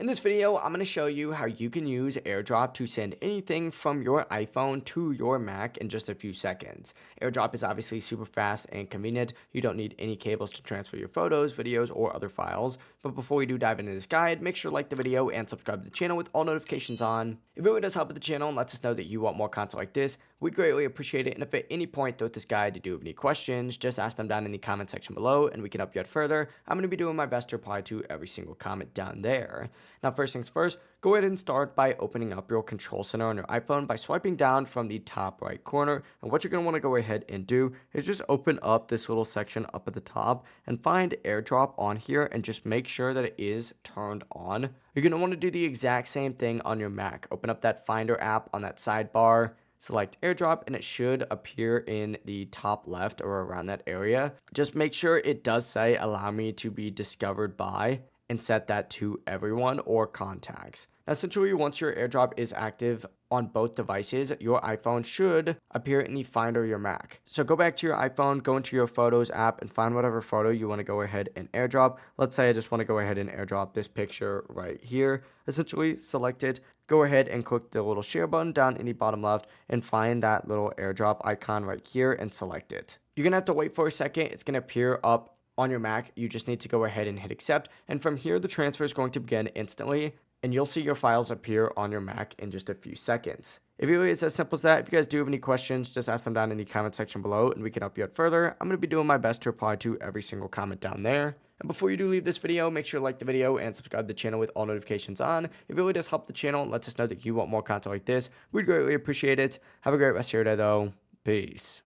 In this video, I'm going to show you how you can use AirDrop to send anything from your iPhone to your Mac in just a few seconds. AirDrop is obviously super fast and convenient. You don't need any cables to transfer your photos, videos, or other files. But before we do dive into this guide, make sure to like the video and subscribe to the channel with all notifications on. It really does help with the channel and lets us know that you want more content like this. We'd greatly appreciate it. And if at any point throughout this guide you do have any questions, just ask them down in the comment section below and we can help you out further. I'm going to be doing my best to reply to every single comment down there. Now, first things first, go ahead and start by opening up your control center on your iPhone by swiping down from the top right corner. And what you're going to want to go ahead and do is just open up this little section up at the top and find AirDrop on here and just make sure that it is turned on. You're going to want to do the exact same thing on your Mac. Open up that Finder app on that sidebar. Select AirDrop and it should appear in the top left or around that area. Just make sure it does say allow me to be discovered by and set that to everyone or contacts. Now, essentially, once your AirDrop is active on both devices, your iPhone should appear in the Finder of your Mac. So go back to your iPhone, go into your Photos app, and find whatever photo you want to go ahead and AirDrop. Let's say I just want to go ahead and AirDrop this picture right here. Essentially, select it, go ahead and click the little share button down in the bottom left, and find that little AirDrop icon right here and select it. You're going to have to wait for a second. It's going to appear up on your Mac. You just need to go ahead and hit accept, and from here the transfer is going to begin instantly, and you'll see your files appear on your Mac in just a few seconds. It really is as simple as that. If you guys do have any questions, just ask them down in the comment section below and we can help you out further. I'm going to be doing my best to reply to every single comment down there. And before you do leave this video, make sure to like the video and subscribe to the channel with all notifications on. It really does help the channel and lets us know that you want more content like this. We'd greatly appreciate it. Have a great rest of your day though. Peace.